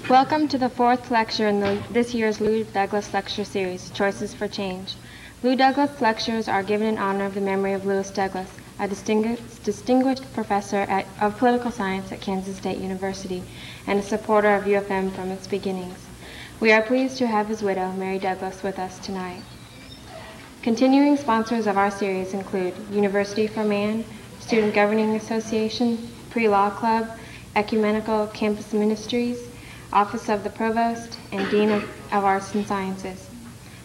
Welcome to the fourth lecture in this year's Lou Douglas Lecture Series, Choices for Change. Lou Douglas Lectures are given in honor of the memory of Lewis Douglas, a distinguished professor of political science at Kansas State University and a supporter of UFM from its beginnings. We are pleased to have his widow, Mary Douglas, with us tonight. Continuing sponsors of our series include University for Man, Student Governing Association, Pre-Law Club, Ecumenical Campus Ministries, Office of the Provost, and Dean of Arts and Sciences.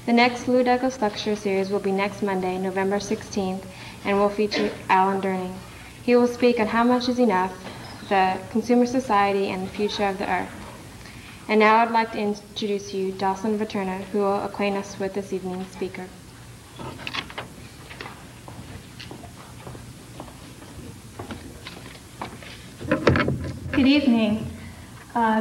The next Lou Douglas Lecture Series will be next Monday, November 16th, and will feature Alan Durning. He will speak on How Much is Enough, the Consumer Society, and the Future of the Earth. And now I'd like to introduce you Dawson Vaterna, who will acquaint us with this evening's speaker. Good evening.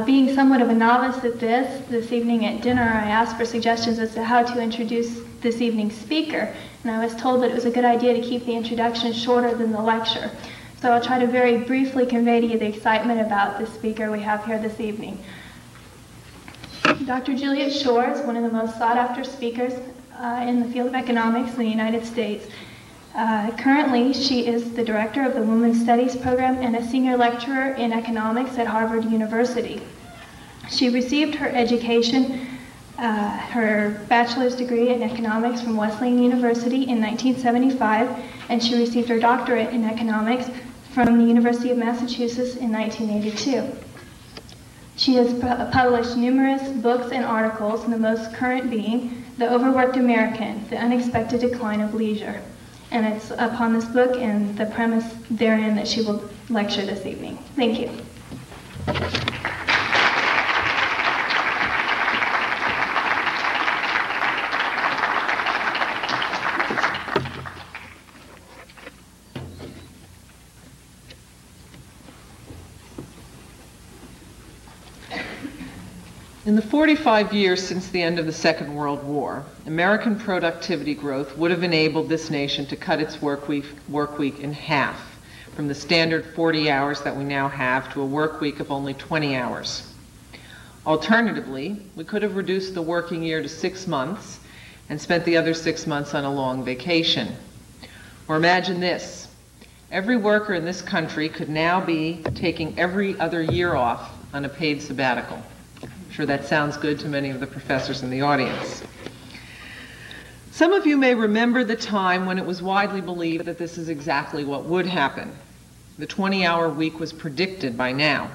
Being somewhat of a novice at this evening at dinner, I asked for suggestions as to how to introduce this evening's speaker, and I was told that it was a good idea to keep the introduction shorter than the lecture. So I'll try to very briefly convey to you the excitement about the speaker we have here this evening. Dr. Juliet Schor is one of the most sought-after speakers in the field of economics in the United States. Currently, she is the director of the Women's Studies program and a senior lecturer in economics at Harvard University. She received her education, her bachelor's degree in economics from Wesleyan University in 1975, and she received her doctorate in economics from the University of Massachusetts in 1982. She has published numerous books and articles, the most current being The Overworked American, The Unexpected Decline of Leisure. And it's upon this book and the premise therein that she will lecture this evening. Thank you. In the 45 years since the end of the Second World War, American productivity growth would have enabled this nation to cut its work week in half, from the standard 40 hours that we now have to a work week of only 20 hours. Alternatively, we could have reduced the working year to 6 months and spent the other 6 months on a long vacation. Or imagine this: every worker in this country could now be taking every other year off on a paid sabbatical. I'm sure that sounds good to many of the professors in the audience. Some of you may remember the time when it was widely believed that this is exactly what would happen. The 20-hour week was predicted by now.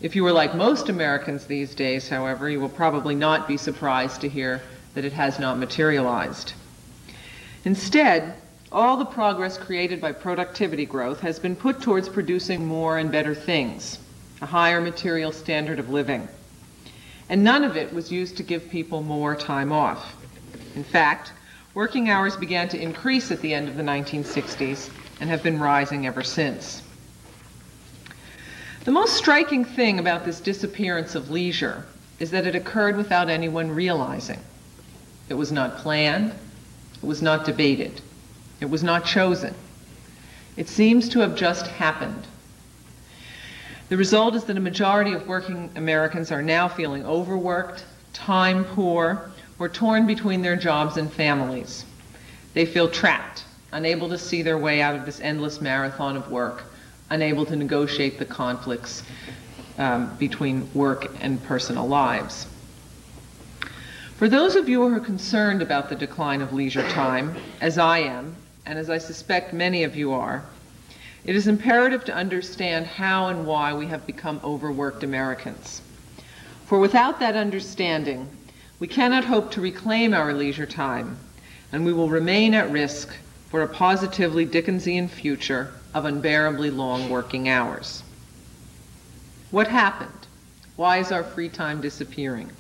If you were like most Americans these days, however, you will probably not be surprised to hear that it has not materialized. Instead, all the progress created by productivity growth has been put towards producing more and better things, a higher material standard of living. And none of it was used to give people more time off. In fact, working hours began to increase at the end of the 1960s and have been rising ever since. The most striking thing about this disappearance of leisure is that it occurred without anyone realizing. It was not planned, it was not debated, it was not chosen. It seems to have just happened. The result is that a majority of working Americans are now feeling overworked, time poor, or torn between their jobs and families. They feel trapped, unable to see their way out of this endless marathon of work, unable to negotiate the conflicts between work and personal lives. For those of you who are concerned about the decline of leisure time, as I am, and as I suspect many of you are, it is imperative to understand how and why we have become overworked Americans. For without that understanding, we cannot hope to reclaim our leisure time, and we will remain at risk for a positively Dickensian future of unbearably long working hours. What happened? Why is our free time disappearing?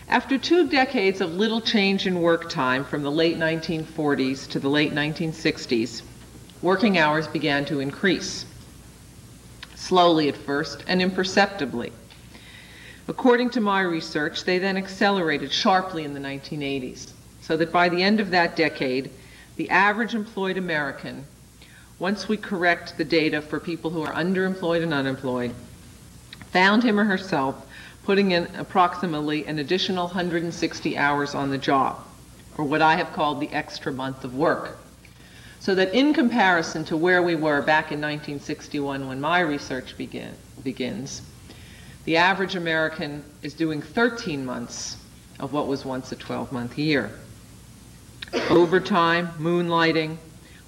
After 2 decades of little change in work time from the late 1940s to the late 1960s, working hours began to increase, slowly at first and imperceptibly. According to my research, they then accelerated sharply in the 1980s, so that by the end of that decade, the average employed American, once we correct the data for people who are underemployed and unemployed, found him or herself putting in approximately an additional 160 hours on the job, or what I have called the extra month of work. So that in comparison to where we were back in 1961 when my research begins, the average American is doing 13 months of what was once a 12-month year. Overtime, moonlighting,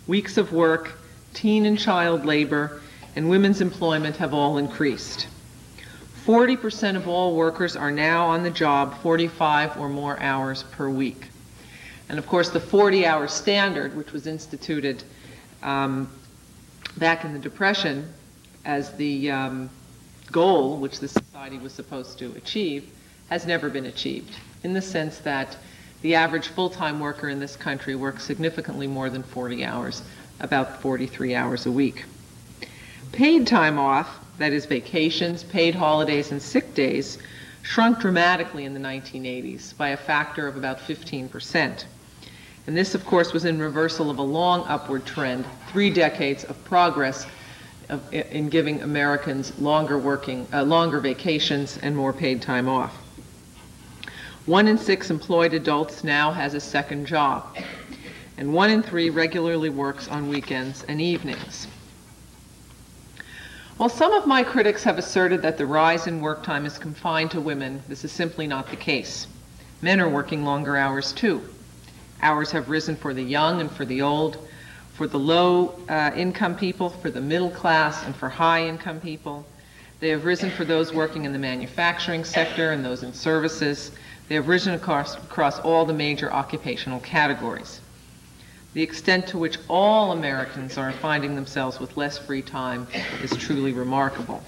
weeks of work, teen and child labor, and women's employment have all increased. 40% of all workers are now on the job 45 or more hours per week. And of course, the 40-hour standard, which was instituted back in the Depression as the goal which the society was supposed to achieve, has never been achieved, in the sense that the average full-time worker in this country works significantly more than 40 hours, about 43 hours a week. Paid time off, that is vacations, paid holidays, and sick days, shrunk dramatically in the 1980s by a factor of about 15%. And this, of course, was in reversal of a long upward trend, 3 decades of progress in giving Americans longer vacations and more paid time off. 1 in 6 employed adults now has a second job, and 1 in 3 regularly works on weekends and evenings. While some of my critics have asserted that the rise in work time is confined to women, this is simply not the case. Men are working longer hours too. Hours have risen for the young and for the old, for the low-income people, for the middle class, and for high-income people. They have risen for those working in the manufacturing sector and those in services. They have risen across all the major occupational categories. The extent to which all Americans are finding themselves with less free time is truly remarkable.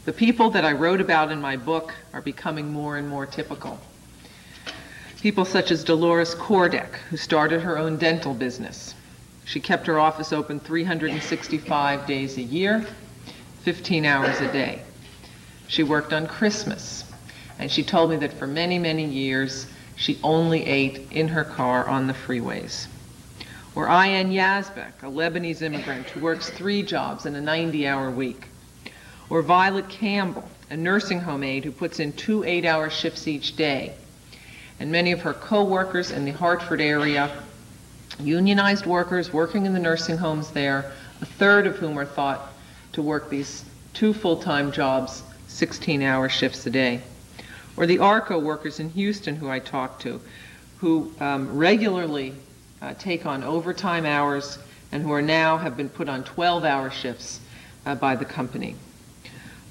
The people that I wrote about in my book are becoming more and more typical. People such as Dolores Kordek, who started her own dental business. She kept her office open 365 days a year, 15 hours a day. She worked on Christmas, and she told me that for many, many years, she only ate in her car on the freeways. Or Ayan Yazbek, a Lebanese immigrant who works 3 jobs in a 90-hour week. Or Violet Campbell, a nursing home aide who puts in 2 8-hour shifts each day. And many of her co-workers in the Hartford area, unionized workers working in the nursing homes there, 1/3 of whom are thought to work these 2 full-time jobs, 16-hour shifts a day. Or the ARCO workers in Houston who I talked to, who regularly take on overtime hours and who are now have been put on 12-hour shifts by the company.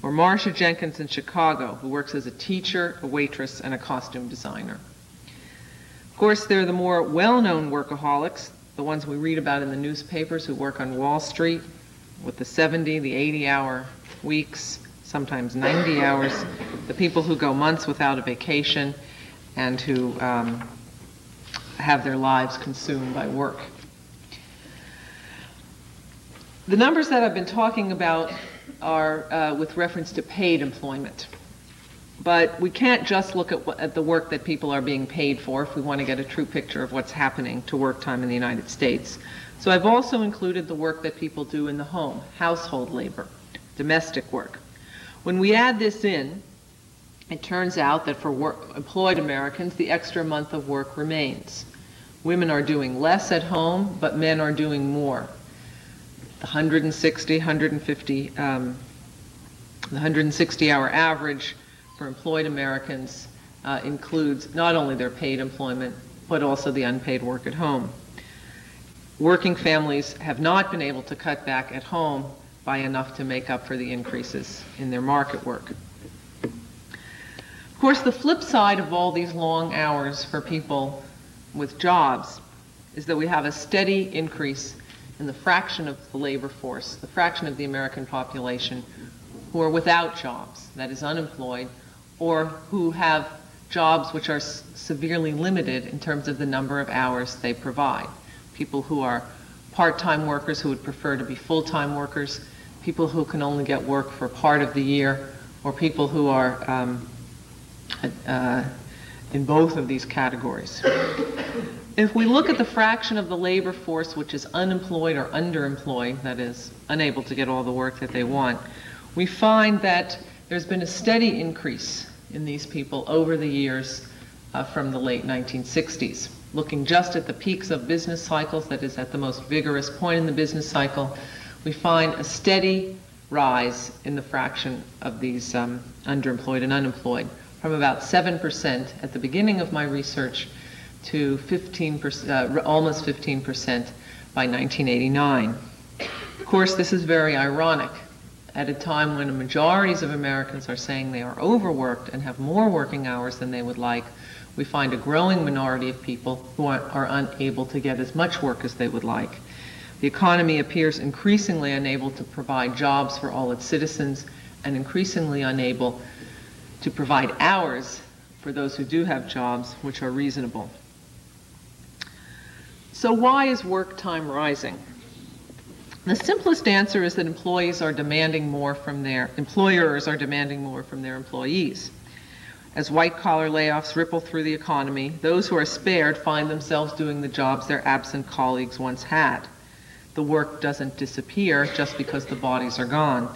Or Marcia Jenkins in Chicago, who works as a teacher, a waitress, and a costume designer. Of course, there are the more well-known workaholics, the ones we read about in the newspapers who work on Wall Street with the 70, the 80-hour weeks, sometimes 90 hours, the people who go months without a vacation and who have their lives consumed by work. The numbers that I've been talking about are with reference to paid employment. But we can't just look at the work that people are being paid for if we want to get a true picture of what's happening to work time in the United States. So I've also included the work that people do in the home, household labor, domestic work. When we add this in, it turns out that for employed Americans, the extra month of work remains. Women are doing less at home, but men are doing more. The 160-hour average for employed Americans includes not only their paid employment, but also the unpaid work at home. Working families have not been able to cut back at home by enough to make up for the increases in their market work. Of course, the flip side of all these long hours for people with jobs is that we have a steady increase in the fraction of the labor force, the fraction of the American population who are without jobs, that is unemployed, or who have jobs which are severely limited in terms of the number of hours they provide. People who are part-time workers who would prefer to be full-time workers, people who can only get work for part of the year, or people who are in both of these categories. If we look at the fraction of the labor force which is unemployed or underemployed, that is, unable to get all the work that they want, we find that there's been a steady increase in these people over the years from the late 1960s. Looking just at the peaks of business cycles, that is at the most vigorous point in the business cycle, we find a steady rise in the fraction of these underemployed and unemployed, from about 7% at the beginning of my research to 15%, almost 15% by 1989. Of course, this is very ironic. At a time when majorities of Americans are saying they are overworked and have more working hours than they would like, we find a growing minority of people who are unable to get as much work as they would like. The economy appears increasingly unable to provide jobs for all its citizens and increasingly unable to provide hours for those who do have jobs which are reasonable. So why is work time rising? The simplest answer is that employers are demanding more from their employees. As white-collar layoffs ripple through the economy, those who are spared find themselves doing the jobs their absent colleagues once had. The work doesn't disappear just because the bodies are gone.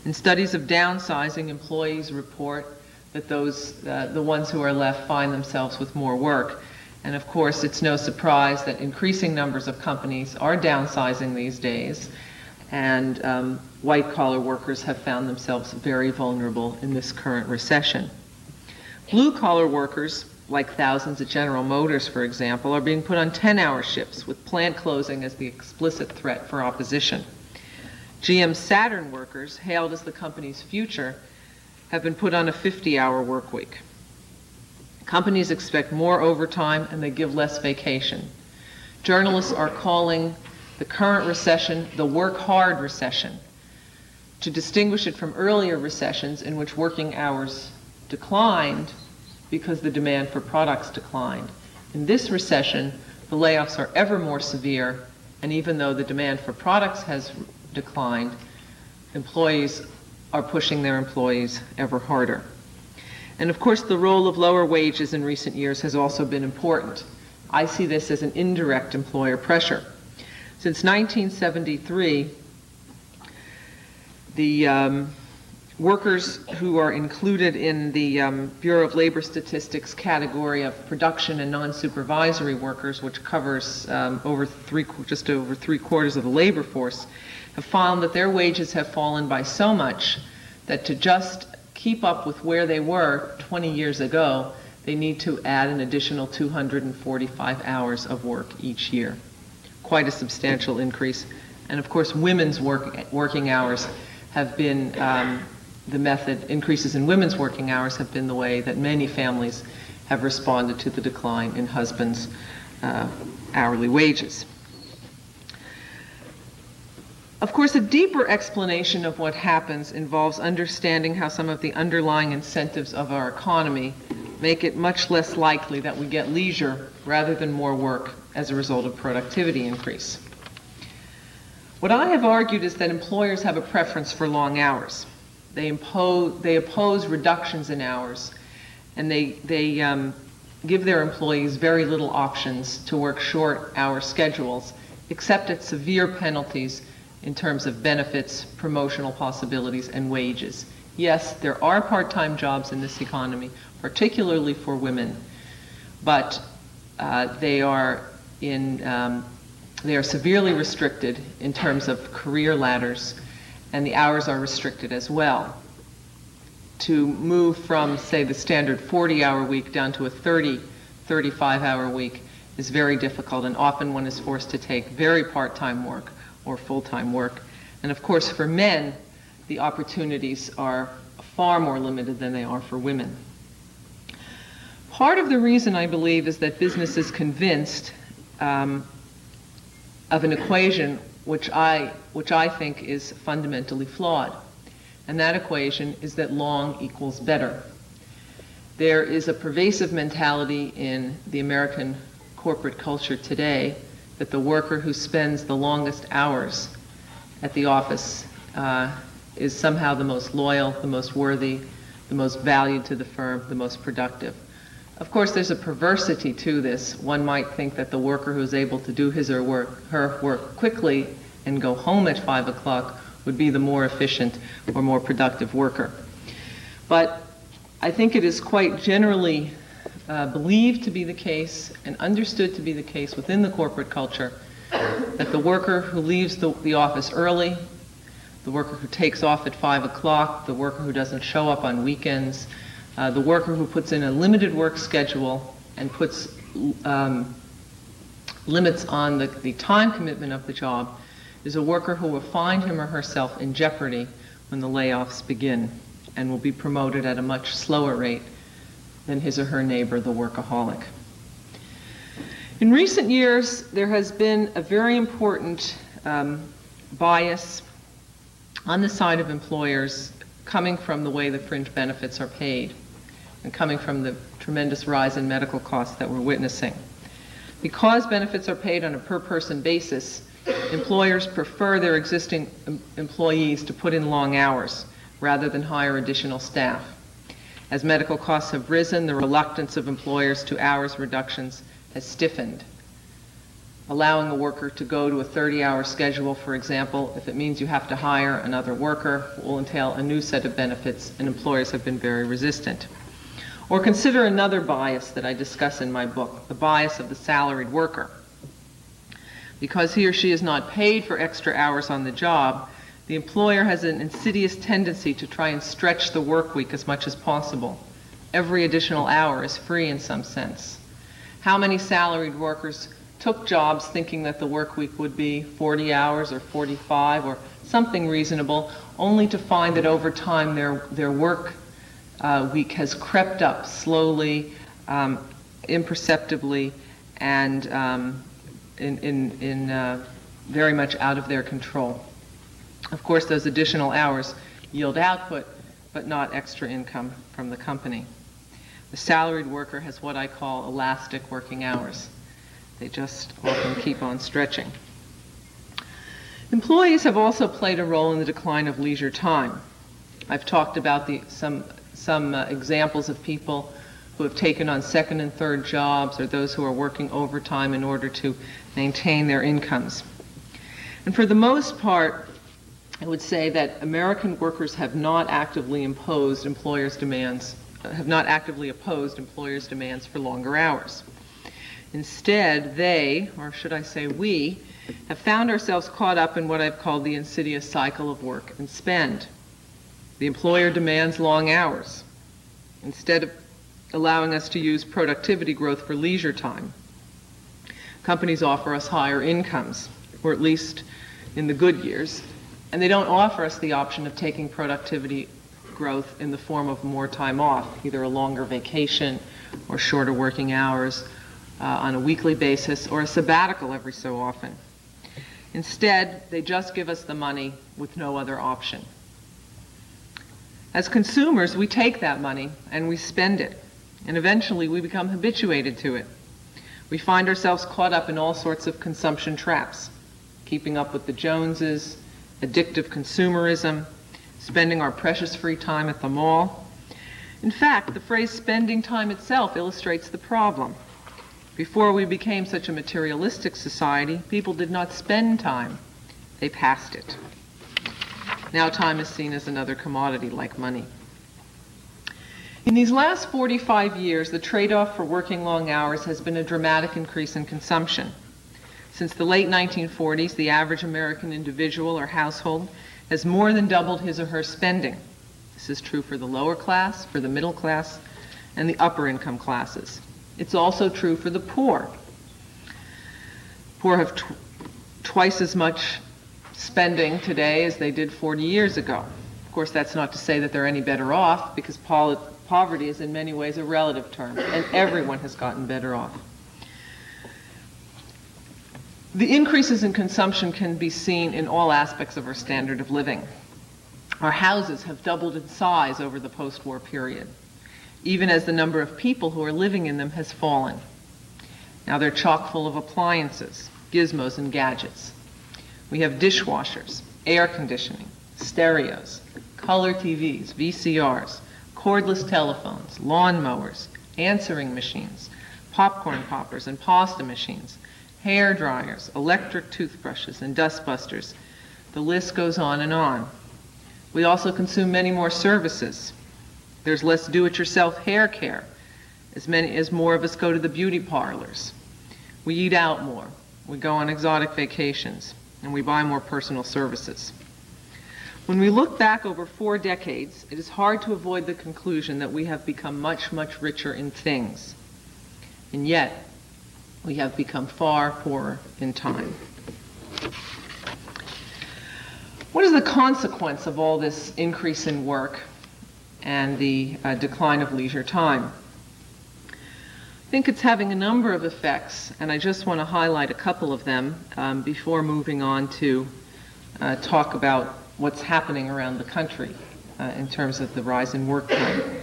In studies of downsizing, employees report that the ones who are left find themselves with more work. And of course, it's no surprise that increasing numbers of companies are downsizing these days, and white-collar workers have found themselves very vulnerable in this current recession. Blue-collar workers, like thousands at General Motors, for example, are being put on 10-hour shifts, with plant closing as the explicit threat for opposition. GM Saturn workers, hailed as the company's future, have been put on a 50-hour work week. Companies expect more overtime and they give less vacation. Journalists are calling the current recession the work hard recession, to distinguish it from earlier recessions in which working hours declined because the demand for products declined. In this recession, the layoffs are ever more severe, and even though the demand for products has declined, employees are pushing their employees ever harder. And of course, the role of lower wages in recent years has also been important. I see this as an indirect employer pressure. Since 1973, the workers who are included in the Bureau of Labor Statistics category of production and non-supervisory workers, which covers just over three-quarters of the labor force, have found that their wages have fallen by so much that to just keep up with where they were 20 years ago, they need to add an additional 245 hours of work each year. Quite a substantial increase. And of course, women's working hours have been increases in women's working hours have been the way that many families have responded to the decline in husbands' hourly wages. Of course, a deeper explanation of what happens involves understanding how some of the underlying incentives of our economy make it much less likely that we get leisure rather than more work as a result of productivity increase. What I have argued is that employers have a preference for long hours. They oppose reductions in hours, and they give their employees very little options to work short hour schedules, except at severe penalties in terms of benefits, promotional possibilities, and wages. Yes, there are part-time jobs in this economy, particularly for women, but they are severely restricted in terms of career ladders, and the hours are restricted as well. To move from, say, the standard 40-hour week down to a 35-hour week is very difficult, and often one is forced to take very part-time work or full-time work. And of course, for men, the opportunities are far more limited than they are for women. Part of the reason, I believe, is that business is convinced of an equation which I think is fundamentally flawed. And that equation is that long equals better. There is a pervasive mentality in the American corporate culture today that the worker who spends the longest hours at the office is somehow the most loyal, the most worthy, the most valued to the firm, the most productive. Of course, there's a perversity to this. One might think that the worker who's able to do his or her work quickly and go home at 5 o'clock would be the more efficient or more productive worker. But I think it is quite generally believed to be the case and understood to be the case within the corporate culture that the worker who leaves the office early, the worker who takes off at 5 o'clock, the worker who doesn't show up on weekends, the worker who puts in a limited work schedule and puts limits on the time commitment of the job is a worker who will find him or herself in jeopardy when the layoffs begin and will be promoted at a much slower rate than his or her neighbor, the workaholic. In recent years, there has been a very important bias on the side of employers coming from the way the fringe benefits are paid and coming from the tremendous rise in medical costs that we're witnessing. Because benefits are paid on a per-person basis, employers prefer their existing employees to put in long hours rather than hire additional staff. As medical costs have risen, the reluctance of employers to hours reductions has stiffened. Allowing a worker to go to a 30-hour schedule, for example, if it means you have to hire another worker, will entail a new set of benefits, and employers have been very resistant. Or consider another bias that I discuss in my book, the bias of the salaried worker. Because he or she is not paid for extra hours on the job, the employer has an insidious tendency to try and stretch the work week as much as possible. Every additional hour is free in some sense. How many salaried workers took jobs thinking that the work week would be 40 hours or 45 or something reasonable, only to find that over time their work week has crept up slowly, imperceptibly, and very much out of their control. Of course, those additional hours yield output, but not extra income from the company. The salaried worker has what I call elastic working hours. They just often keep on stretching. Employees have also played a role in the decline of leisure time. I've talked about some examples of people who have taken on second and third jobs, or those who are working overtime in order to maintain their incomes. And for the most part, I would say that American workers have not actively opposed employers' demands for longer hours. Instead, they, or should I say we, have found ourselves caught up in what I've called the insidious cycle of work and spend. The employer demands long hours instead of allowing us to use productivity growth for leisure time. Companies offer us higher incomes, or at least in the good years, and they don't offer us the option of taking productivity growth in the form of more time off, either a longer vacation or shorter working hours on a weekly basis, or a sabbatical every so often. Instead, they just give us the money with no other option. As consumers, we take that money and we spend it, and eventually we become habituated to it. We find ourselves caught up in all sorts of consumption traps, keeping up with the Joneses, addictive consumerism, spending our precious free time at the mall. In fact, the phrase spending time itself illustrates the problem. Before we became such a materialistic society, people did not spend time, they passed it. Now time is seen as another commodity like money. In these last 45 years, the trade-off for working long hours has been a dramatic increase in consumption. Since the late 1940s, the average American individual or household has more than doubled his or her spending. This is true for the lower class, for the middle class, and the upper income classes. It's also true for the poor. Poor have twice as much spending today as they did 40 years ago. Of course, that's not to say that they're any better off, because poverty is in many ways a relative term, and everyone has gotten better off. The increases in consumption can be seen in all aspects of our standard of living. Our houses have doubled in size over the post-war period, even as the number of people who are living in them has fallen. Now they're chock full of appliances, gizmos, and gadgets. We have dishwashers, air conditioning, stereos, color TVs, VCRs, cordless telephones, lawnmowers, answering machines, popcorn poppers and pasta machines, hair dryers, electric toothbrushes and dustbusters, The list goes on and on. We also consume many more services. There's less do-it-yourself hair care, as more of us go to the beauty parlors. We eat out more. We go on exotic vacations, and we buy more personal services. When we look back over 4 decades, it is hard to avoid the conclusion that we have become much, much richer in things. And yet, we have become far poorer in time. What is the consequence of all this increase in work and the decline of leisure time? I think it's having a number of effects, and I just want to highlight a couple of them before moving on to talk about what's happening around the country in terms of the rise in work time.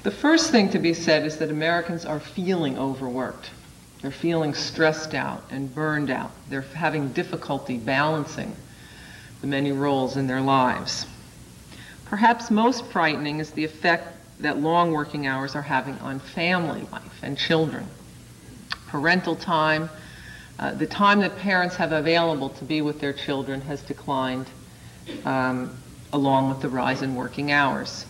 The first thing to be said is that Americans are feeling overworked. They're feeling stressed out and burned out. They're having difficulty balancing the many roles in their lives. Perhaps most frightening is the effect that long working hours are having on family life and children. Parental time, the time that parents have available to be with their children has declined along with the rise in working hours.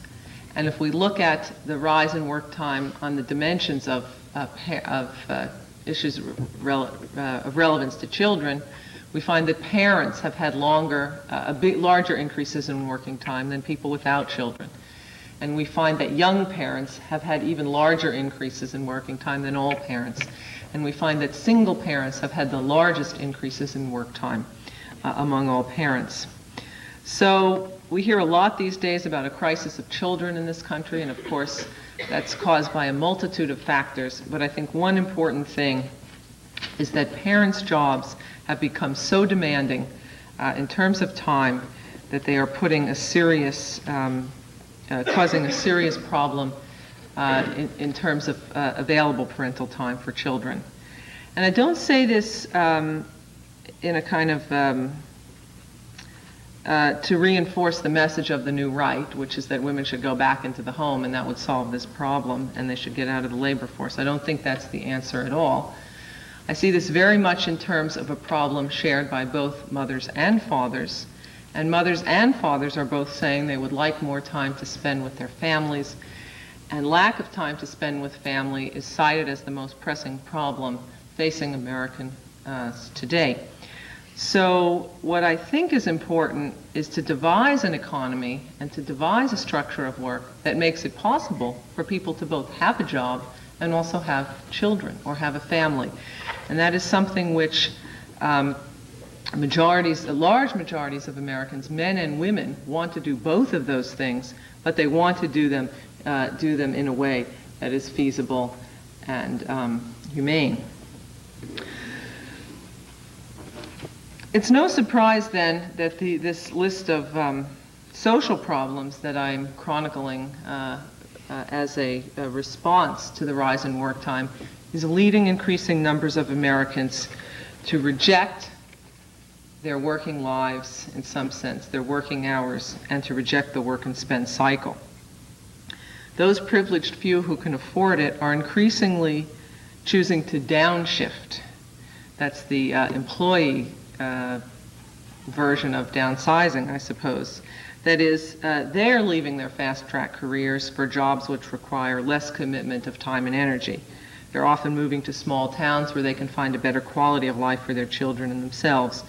And if we look at the rise in work time on the dimensions of issues of relevance to children, we find that parents have had larger increases in working time than people without children. And we find that young parents have had even larger increases in working time than all parents. And we find that single parents have had the largest increases in work time among all parents. So we hear a lot these days about a crisis of children in this country, and of course that's caused by a multitude of factors. But I think one important thing is that parents' jobs have become so demanding in terms of time that they are putting a serious, causing a serious problem in terms of available parental time for children. And I don't say this in a kind of to reinforce the message of the new right, which is that women should go back into the home and that would solve this problem and they should get out of the labor force. I don't think that's the answer at all. I see this very much in terms of a problem shared by both mothers and fathers. And mothers and fathers are both saying they would like more time to spend with their families. And lack of time to spend with family is cited as the most pressing problem facing Americans today. So what I think is important is to devise an economy and to devise a structure of work that makes it possible for people to both have a job and also have children or have a family. And that is something which large majorities of Americans, men and women, want to do both of those things, but they want to do them in a way that is feasible and humane. It's no surprise then that this list of social problems that I'm chronicling as a response to the rise in work time is leading increasing numbers of Americans to reject their working lives, in some sense, their working hours, and to reject the work and spend cycle. Those privileged few who can afford it are increasingly choosing to downshift. That's the employee version of downsizing, I suppose. That is, they're leaving their fast-track careers for jobs which require less commitment of time and energy. They're often moving to small towns where they can find a better quality of life for their children and themselves.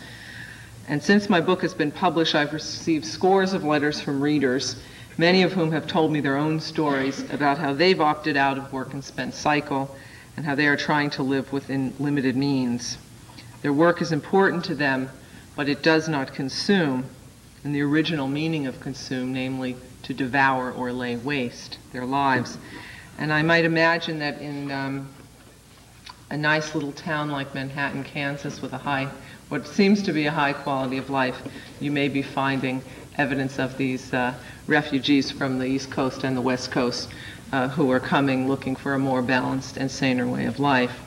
And since my book has been published, I've received scores of letters from readers, many of whom have told me their own stories about how they've opted out of work and spent cycle and how they are trying to live within limited means. Their work is important to them, but it does not consume in the original meaning of consume, namely to devour or lay waste their lives. And I might imagine that in a nice little town like Manhattan, Kansas, with what seems to be a high quality of life, you may be finding evidence of these refugees from the East Coast and the West Coast who are coming looking for a more balanced and saner way of life.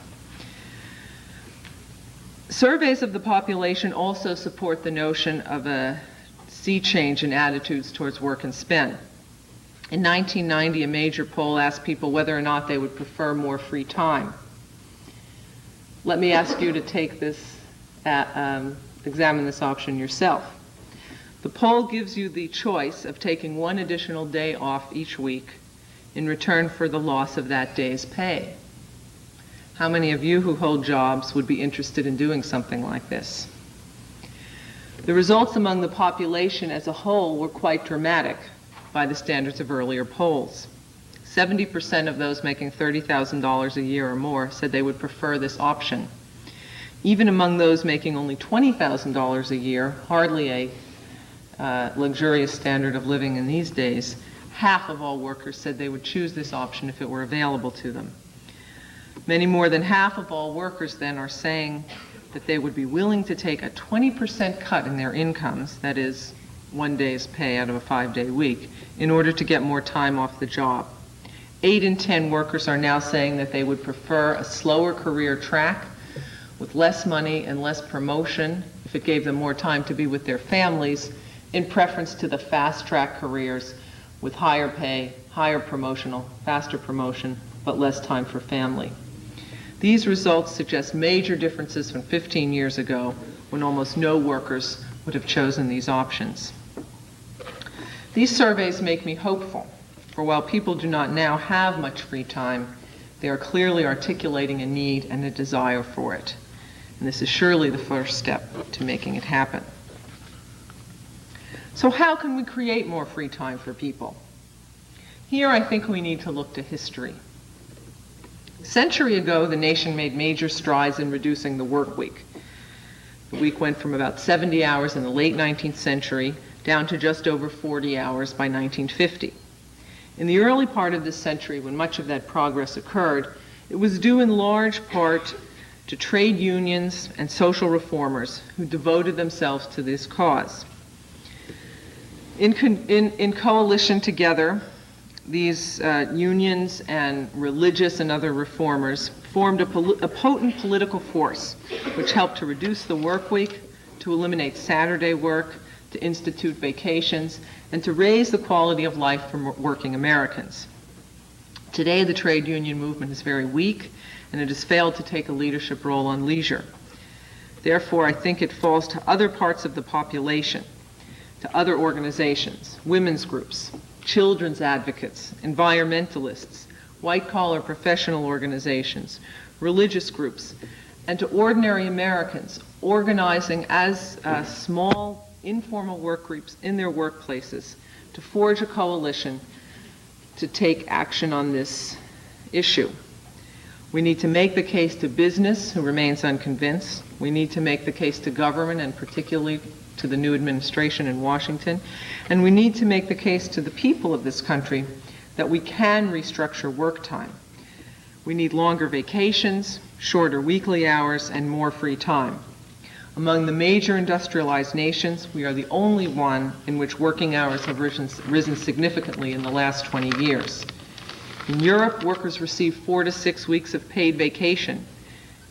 Surveys of the population also support the notion of a sea change in attitudes towards work and spend. In 1990, a major poll asked people whether or not they would prefer more free time. Let me ask you to take this examine this option yourself. The poll gives you the choice of taking one additional day off each week in return for the loss of that day's pay. How many of you who hold jobs would be interested in doing something like this? The results among the population as a whole were quite dramatic by the standards of earlier polls. 70% of those making $30,000 a year or more said they would prefer this option. Even among those making only $20,000 a year, hardly a luxurious standard of living in these days, half of all workers said they would choose this option if it were available to them. Many more than half of all workers then are saying that they would be willing to take a 20% cut in their incomes, that is, one day's pay out of a 5-day week, in order to get more time off the job. 8 in 10 workers are now saying that they would prefer a slower career track with less money and less promotion if it gave them more time to be with their families, in preference to the fast-track careers with higher pay, higher promotional, faster promotion, but less time for family. These results suggest major differences from 15 years ago, when almost no workers would have chosen these options. These surveys make me hopeful, for while people do not now have much free time, they are clearly articulating a need and a desire for it. And this is surely the first step to making it happen. So how can we create more free time for people? Here I think we need to look to history. A century ago, the nation made major strides in reducing the work week. The week went from about 70 hours in the late 19th century down to just over 40 hours by 1950. In the early part of this century, when much of that progress occurred, it was due in large part to trade unions and social reformers who devoted themselves to this cause. In coalition together, these unions and religious and other reformers formed a potent political force which helped to reduce the work week, to eliminate Saturday work, to institute vacations, and to raise the quality of life for working Americans. Today, the trade union movement is very weak, and it has failed to take a leadership role on leisure. Therefore, I think it falls to other parts of the population, to other organizations, women's groups, children's advocates, environmentalists, white-collar professional organizations, religious groups, and to ordinary Americans organizing as small, informal work groups in their workplaces to forge a coalition to take action on this issue. We need to make the case to business, who remains unconvinced. We need to make the case to government, and particularly to the new administration in Washington. And we need to make the case to the people of this country that we can restructure work time. We need longer vacations, shorter weekly hours, and more free time. Among the major industrialized nations, we are the only one in which working hours have risen significantly in the last 20 years. In Europe, workers receive 4 to 6 weeks of paid vacation.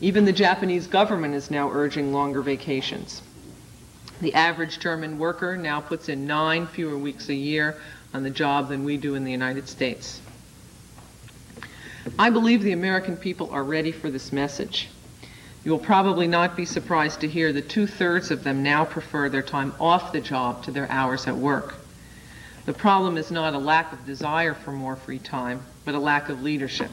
Even the Japanese government is now urging longer vacations. The average German worker now puts in 9 fewer weeks a year on the job than we do in the United States. I believe the American people are ready for this message. You will probably not be surprised to hear that 2/3 of them now prefer their time off the job to their hours at work. The problem is not a lack of desire for more free time, but a lack of leadership.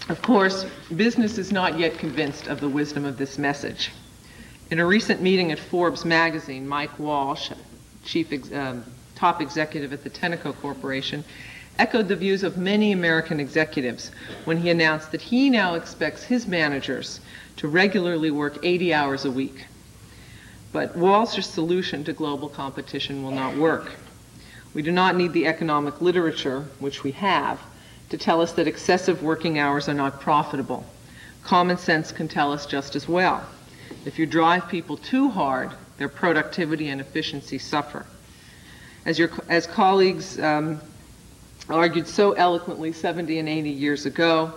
Of course, business is not yet convinced of the wisdom of this message. In a recent meeting at Forbes magazine, Mike Walsh, top executive at the Tenneco Corporation, echoed the views of many American executives when he announced that he now expects his managers to regularly work 80 hours a week. But Walsh's solution to global competition will not work. We do not need the economic literature, which we have, to tell us that excessive working hours are not profitable. Common sense can tell us just as well. If you drive people too hard, their productivity and efficiency suffer. As colleagues argued so eloquently 70 and 80 years ago,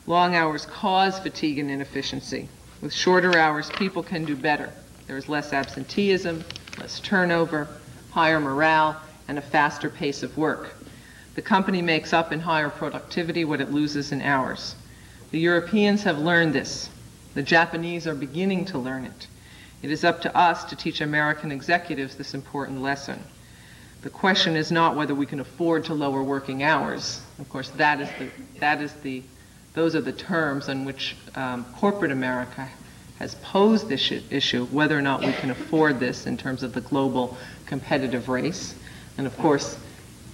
long hours cause fatigue and inefficiency. With shorter hours, people can do better. There is less absenteeism, less turnover, higher morale, and a faster pace of work. The company makes up in higher productivity what it loses in hours. The Europeans have learned this. The Japanese are beginning to learn it. It is up to us to teach American executives this important lesson. The question is not whether we can afford to lower working hours. Of course, those are the terms on which corporate America has posed this issue, whether or not we can afford this in terms of the global competitive race. And of course,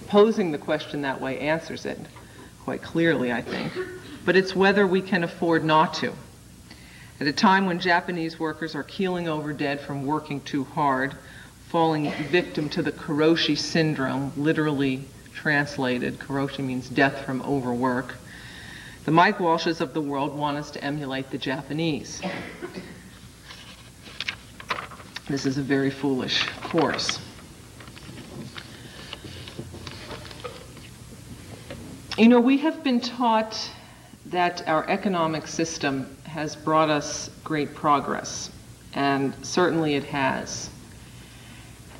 posing the question that way answers it quite clearly, I think. But it's whether we can afford not to. At a time when Japanese workers are keeling over dead from working too hard, falling victim to the karoshi syndrome, literally translated, karoshi means death from overwork, the Mike Walshes of the world want us to emulate the Japanese. This is a very foolish course. You know, we have been taught that our economic system has brought us great progress, and certainly it has.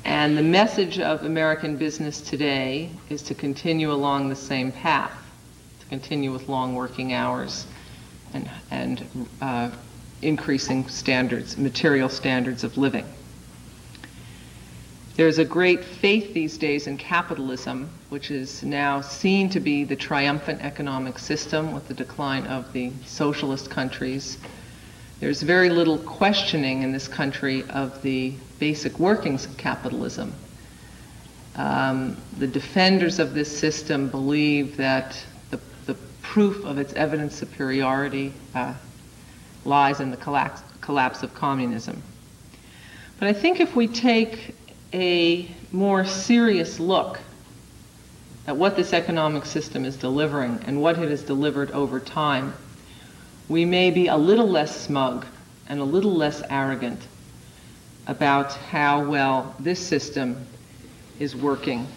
And the message of American business today is to continue along the same path, to continue with long working hours and increasing standards, material standards of living. There's a great faith these days in capitalism, which is now seen to be the triumphant economic system with the decline of the socialist countries. There's very little questioning in this country of the basic workings of capitalism. The defenders of this system believe that the proof of its evident superiority lies in the collapse of communism. But I think if we take a more serious look at what this economic system is delivering and what it has delivered over time, we may be a little less smug and a little less arrogant about how well this system is working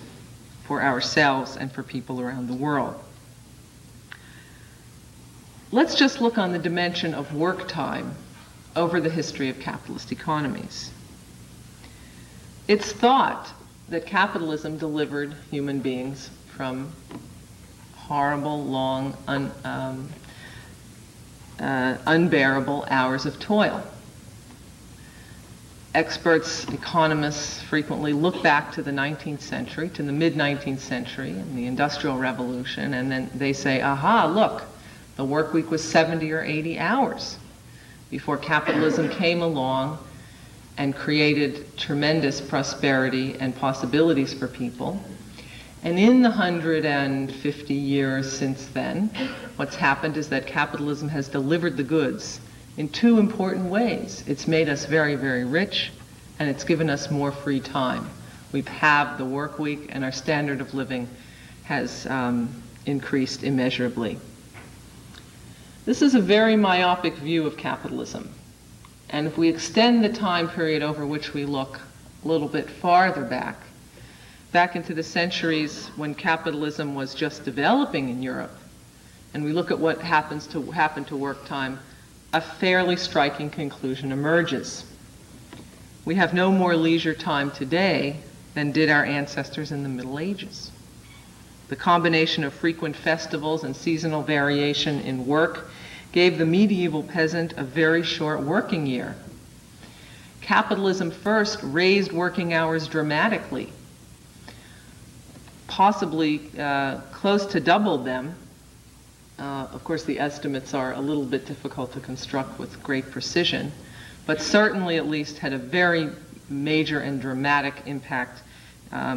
for ourselves and for people around the world. Let's just look on the dimension of work time over the history of capitalist economies. It's thought that capitalism delivered human beings from horrible, long, unbearable hours of toil. Experts, economists frequently look back to the 19th century, to the mid-19th century and the Industrial Revolution, and then they say, aha, look, the work week was 70 or 80 hours before capitalism came along and created tremendous prosperity and possibilities for people. And in the 150 years since then, what's happened is that capitalism has delivered the goods in two important ways. It's made us very, very rich, and it's given us more free time. We've halved the work week, and our standard of living has increased immeasurably. This is a very myopic view of capitalism. And if we extend the time period over which we look a little bit farther back into the centuries when capitalism was just developing in Europe, and we look at what happened to work time, a fairly striking conclusion emerges. We have no more leisure time today than did our ancestors in the Middle Ages. The combination of frequent festivals and seasonal variation in work gave the medieval peasant a very short working year. Capitalism first raised working hours dramatically, possibly close to doubled them. Of course, the estimates are a little bit difficult to construct with great precision, but certainly at least had a very major and dramatic impact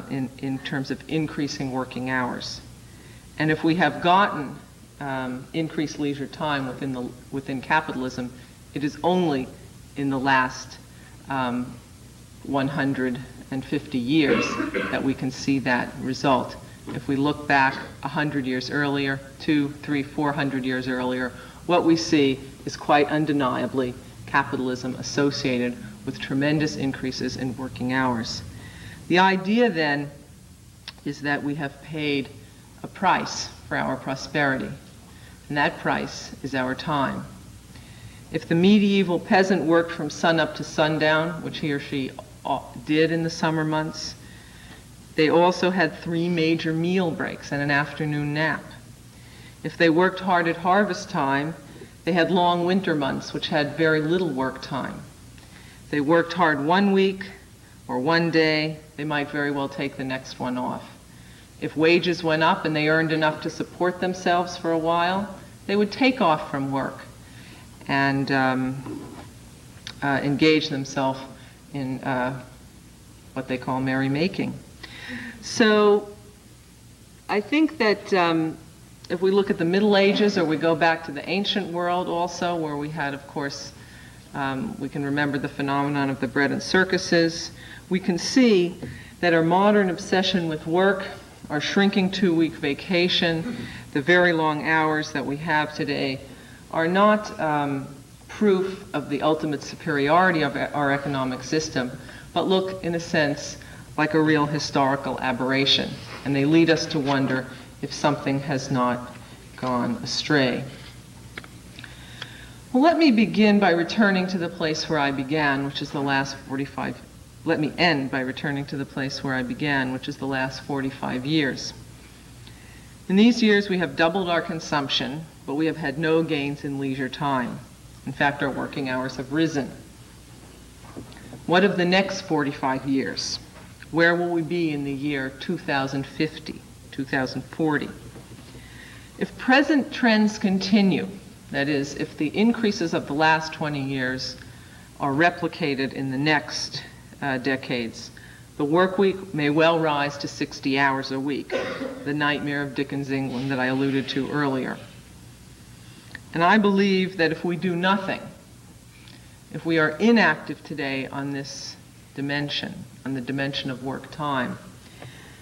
in terms of increasing working hours. And if we have gotten increased leisure time within capitalism, it is only in the last 150 years that we can see that result. If we look back 100 years earlier, 200, 300, 400 years earlier, what we see is quite undeniably capitalism associated with tremendous increases in working hours. The idea then is that we have paid a price for our prosperity, and that price is our time. If the medieval peasant worked from sunup to sundown, which he or she did in the summer months, they also had 3 major meal breaks and an afternoon nap. If they worked hard at harvest time, They had long winter months, which had very little work time. They worked hard one week or one day, they might very well take the next one off. If wages went up and they earned enough to support themselves for a while, they would take off from work and engage themselves in what they call merrymaking. So I think that if we look at the Middle Ages, or we go back to the ancient world also, where we had, of course, we can remember the phenomenon of the bread and circuses, we can see that our modern obsession with work, our shrinking 2-week vacation, the very long hours that we have today, are not proof of the ultimate superiority of our economic system, but look, in a sense, like a real historical aberration. And they lead us to wonder if something has not gone astray. Well, let me begin by returning to the place where I began, which is the last 45. Let me end by returning to the place where I began, which is the last 45 years. In these years, we have doubled our consumption, but we have had no gains in leisure time. In fact, our working hours have risen. What of the next 45 years? Where will we be in the year 2050, 2040? If present trends continue, that is, if the increases of the last 20 years are replicated in the next decades, the work week may well rise to 60 hours a week, the nightmare of Dickens' England that I alluded to earlier. And I believe that if we do nothing, if we are inactive today on this dimension, on the dimension of work time,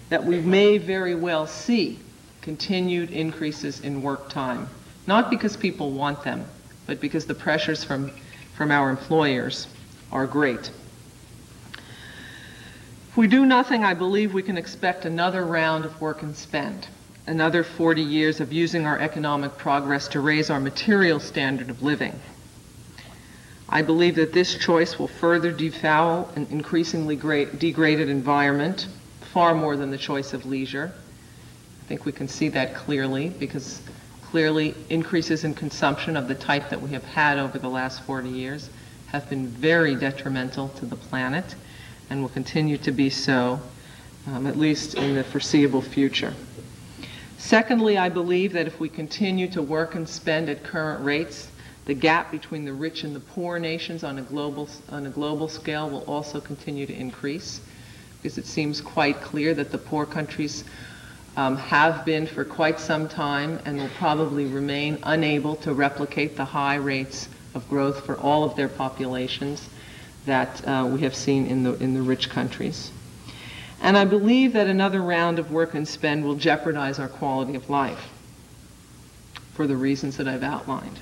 that we may very well see continued increases in work time, not because people want them, but because the pressures from our employers are great. If we do nothing, I believe we can expect another round of work and spend, another 40 years of using our economic progress to raise our material standard of living. I believe that this choice will further defoul an increasingly degraded environment, far more than the choice of leisure. I think we can see that clearly, because clearly increases in consumption of the type that we have had over the last 40 years have been very detrimental to the planet and will continue to be so, at least in the foreseeable future. Secondly, I believe that if we continue to work and spend at current rates, the gap between the rich and the poor nations on a global scale will also continue to increase, because it seems quite clear that the poor countries have been for quite some time and will probably remain unable to replicate the high rates of growth for all of their populations that we have seen in the rich countries. And I believe that another round of work and spend will jeopardize our quality of life for the reasons that I've outlined.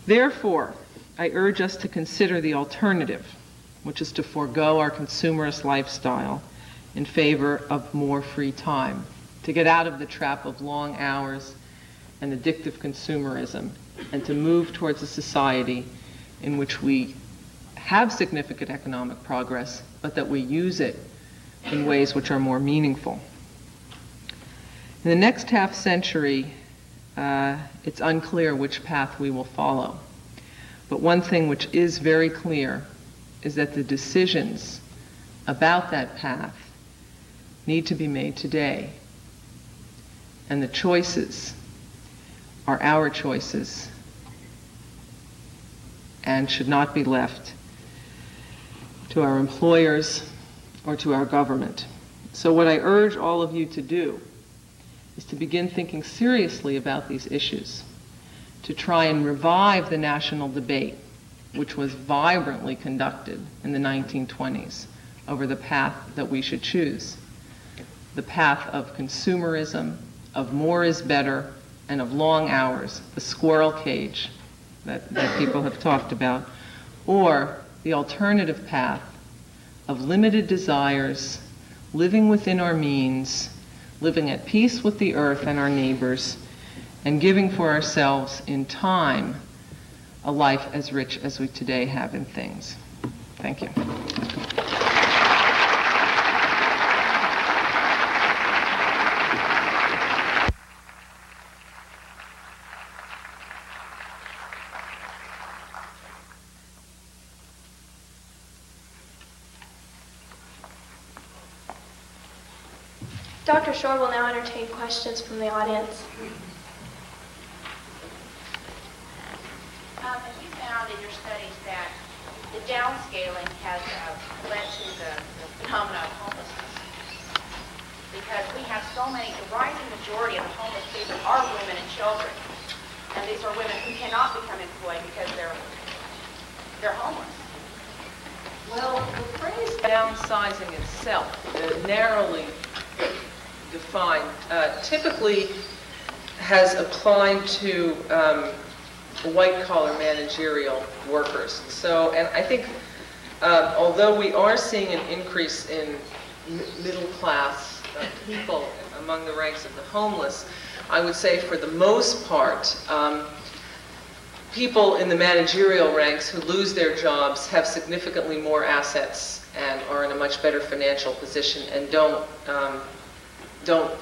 Therefore, I urge us to consider the alternative, which is to forego our consumerist lifestyle in favor of more free time, to get out of the trap of long hours and addictive consumerism, and to move towards a society in which we have significant economic progress, but that we use it in ways which are more meaningful. In the next half century, it's unclear which path we will follow. But one thing which is very clear is that the decisions about that path need to be made today. And the choices are our choices and should not be left to our employers or to our government. So what I urge all of you to do is to begin thinking seriously about these issues, to try and revive the national debate, which was vibrantly conducted in the 1920s over the path that we should choose, the path of consumerism, of more is better, and of long hours, the squirrel cage that people have talked about, or the alternative path of limited desires, living within our means, living at peace with the earth and our neighbors, and giving for ourselves in time a life as rich as we today have in things. Thank you. Dr. Schor will now entertain questions from the audience. Have you found in your studies that the downscaling has led to the phenomena of homelessness? Because we have so many, the rising majority of the homeless people are women and children. And these are women who cannot become employed because they're homeless. Well, the phrase downsizing itself, narrowly defined, typically has applied to white-collar managerial workers. So, and I think although we are seeing an increase in middle-class people among the ranks of the homeless, I would say for the most part, people in the managerial ranks who lose their jobs have significantly more assets and are in a much better financial position and don't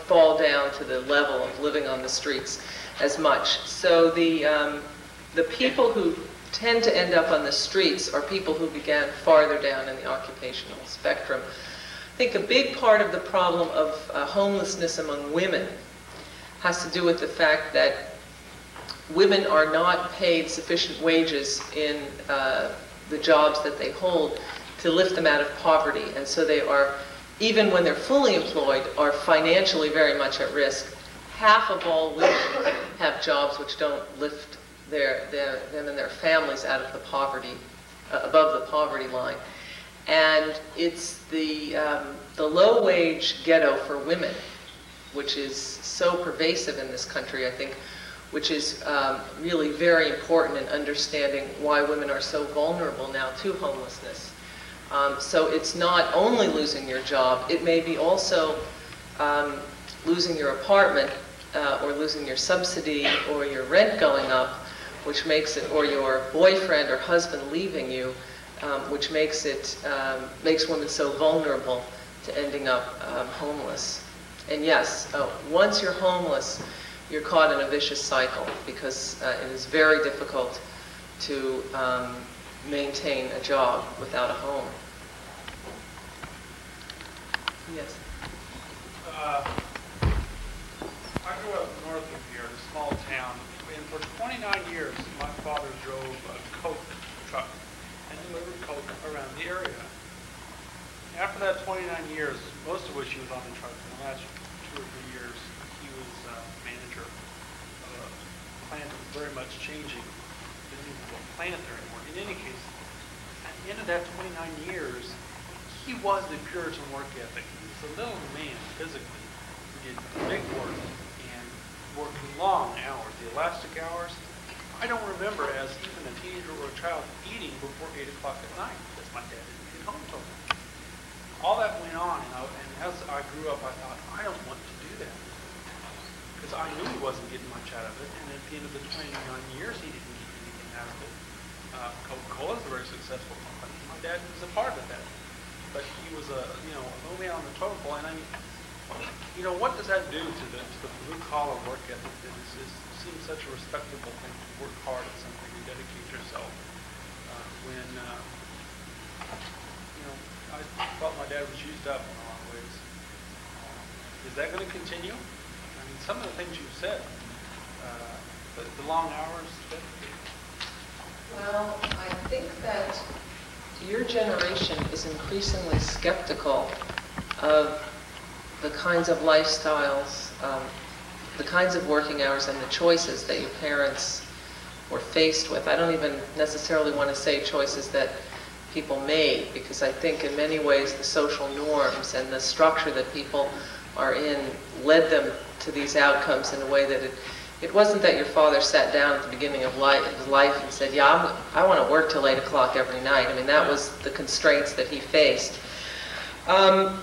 fall down to the level of living on the streets as much. So the people who tend to end up on the streets are people who began farther down in the occupational spectrum. I think a big part of the problem of homelessness among women has to do with the fact that women are not paid sufficient wages in the jobs that they hold to lift them out of poverty. And so they are, even when they're fully employed, are financially very much at risk. Half of all women have jobs which don't lift them and their families out of the poverty, above the poverty line. And it's the low-wage ghetto for women, which is so pervasive in this country, I think, which is really very important in understanding why women are so vulnerable now to homelessness. So it's not only losing your job, it may be also losing your apartment or losing your subsidy or your rent going up, which makes it, or your boyfriend or husband leaving you, which makes women so vulnerable to ending up homeless. And yes, once you're homeless, you're caught in a vicious cycle because it is very difficult to maintain a job without a home. Yes. I grew up north of here in a small town, and for 29 years, my father drove a Coke truck and delivered Coke around the area. After that 29 years, most of which he was on the truck, in the last 2 or 3 years, he was manager of a plant that was very much changing. Didn't even have a plant there anymore. In any case, at the end of that 29 years, he was the Puritan work ethic. He was a little man physically who did big work and worked long hours, the elastic hours. I don't remember as even a teenager or a child eating before 8 o'clock at night because my dad didn't get home till then. All that went on, and as I grew up, I thought, I don't want to do that. Because I knew he wasn't getting much out of it, and at the end of the 29 years, he didn't get anything out of it. Coca-Cola is a very successful company. My dad was a part of that. But he was a low man on the totem pole, and I mean, what does that do to the blue-collar work ethic that seems such a respectable thing to work hard at something and dedicate yourself when I thought my dad was used up in a lot of ways. Is that going to continue? I mean, some of the things you've said, the long hours. Well, I think that your generation is increasingly skeptical of the kinds of lifestyles, the kinds of working hours and the choices that your parents were faced with. I don't even necessarily want to say choices that people made, because I think in many ways the social norms and the structure that people are in led them to these outcomes in a way that it wasn't that your father sat down at the beginning of his life and said, yeah, I want to work till 8 o'clock every night. I mean, that was the constraints that he faced. I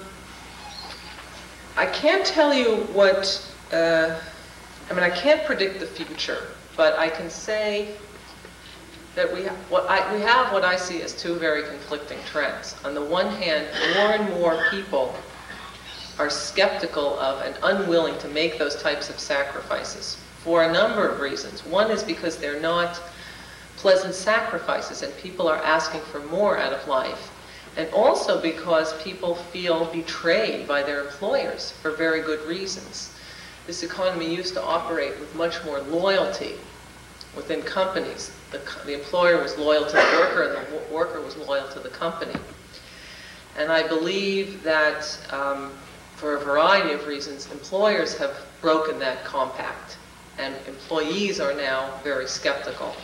can't tell you what, I can't predict the future, but I can say that we have what I see as two very conflicting trends. On the one hand, more and more people are skeptical of and unwilling to make those types of sacrifices for a number of reasons. One is because they're not pleasant sacrifices and people are asking for more out of life. And also because people feel betrayed by their employers for very good reasons. This economy used to operate with much more loyalty within companies. The employer was loyal to the worker, and the worker was loyal to the company. And I believe that for a variety of reasons, employers have broken that compact, and employees are now very skeptical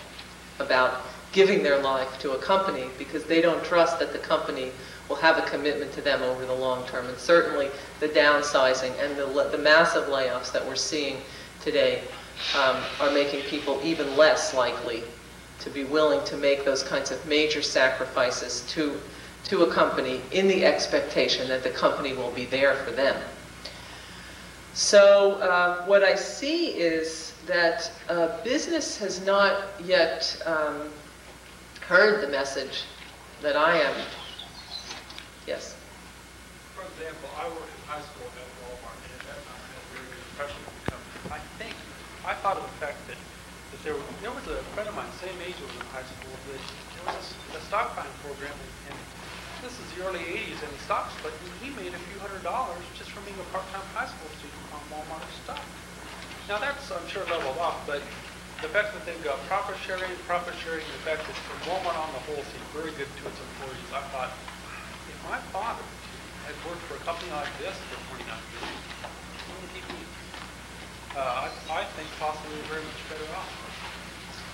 about giving their life to a company because they don't trust that the company will have a commitment to them over the long term. And certainly the downsizing and the massive layoffs that we're seeing today are making people even less likely to be willing to make those kinds of major sacrifices to a company in the expectation that the company will be there for them. So what I see is that business has not yet heard the message that I am. Yes? For example, I worked in high school at Walmart, and at that time I had a very good impression of the company. I thought of the fact that there was a friend of mine, same age as in high school, that there was a stock buying program, and this is the early 80s, and he stock split, and he made a few $100s just from being a part-time high school student on Walmart stock. Now that's, I'm sure, leveled off, but the fact that they've got profit sharing, the fact that Walmart on the whole seemed very good to its employees, I thought, if my father had worked for a company like this for 29 years, what would he be? I think possibly very much better off.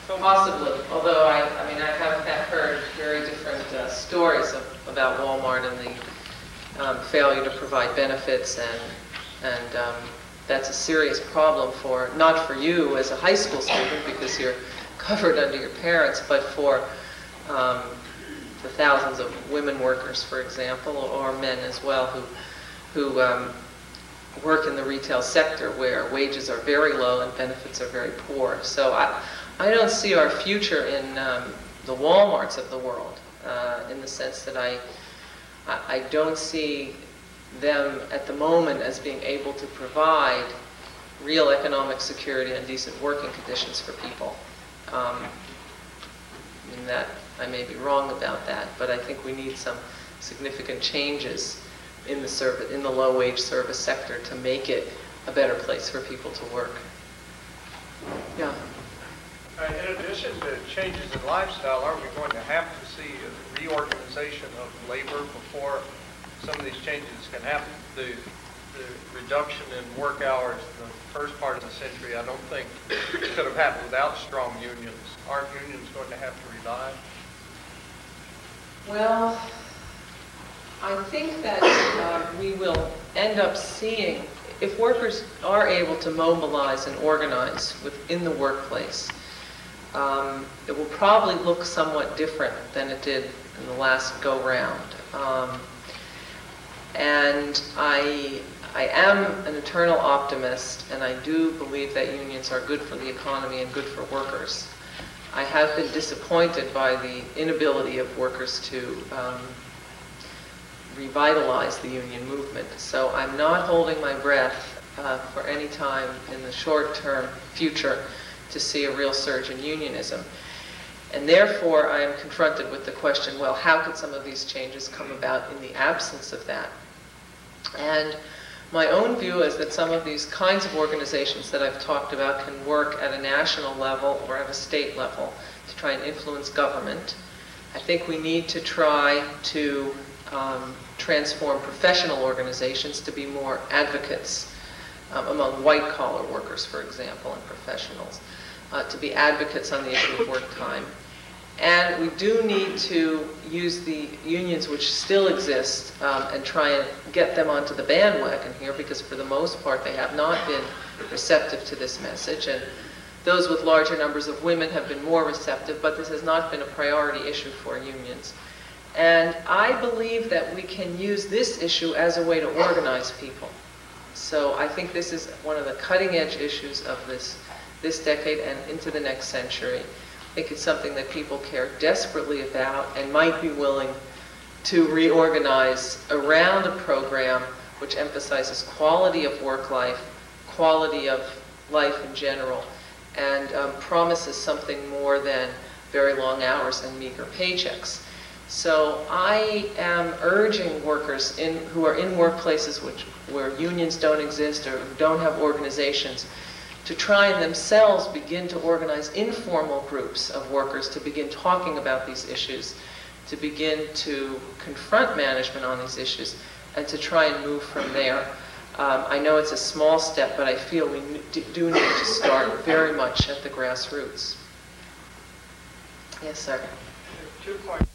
So, possibly, although I have heard very different stories about Walmart and the failure to provide benefits, and that's a serious problem not for you as a high school student because you're covered under your parents, but for the thousands of women workers, for example, or men as well, who work in the retail sector where wages are very low and benefits are very poor. So I don't see our future in the Walmarts of the world, in the sense that I don't see them at the moment as being able to provide real economic security and decent working conditions for people. In that I may be wrong about that, but I think we need some significant changes in the low-wage service sector to make it a better place for people to work. Yeah. In addition to changes in lifestyle, aren't we going to have to see a reorganization of labor before some of these changes can happen? The reduction in work hours in the first part of the century, I don't think could have happened without strong unions. Aren't unions going to have to revive? Well, I think that we will end up seeing, if workers are able to mobilize and organize within the workplace, it will probably look somewhat different than it did in the last go-round. And I am an eternal optimist, and I do believe that unions are good for the economy and good for workers. I have been disappointed by the inability of workers to revitalize the union movement. So I'm not holding my breath for any time in the short-term future to see a real surge in unionism. And therefore, I am confronted with the question, well, how could some of these changes come about in the absence of that? And my own view is that some of these kinds of organizations that I've talked about can work at a national level or at a state level to try and influence government. I think we need to try to transform professional organizations to be more advocates among white-collar workers, for example, and professionals, to be advocates on the issue of work time. And we do need to use the unions which still exist and try and get them onto the bandwagon here, because for the most part they have not been receptive to this message. And those with larger numbers of women have been more receptive, but this has not been a priority issue for unions. And I believe that we can use this issue as a way to organize people. So I think this is one of the cutting-edge issues of this decade and into the next century. I think it's something that people care desperately about and might be willing to reorganize around a program which emphasizes quality of work life, quality of life in general, and promises something more than very long hours and meager paychecks. So I am urging workers who are in workplaces where unions don't exist or who don't have organizations to try and themselves begin to organize informal groups of workers to begin talking about these issues, to begin to confront management on these issues, and to try and move from there. I know it's a small step, but I feel we do need to start very much at the grassroots. Yes, sir. 2 points.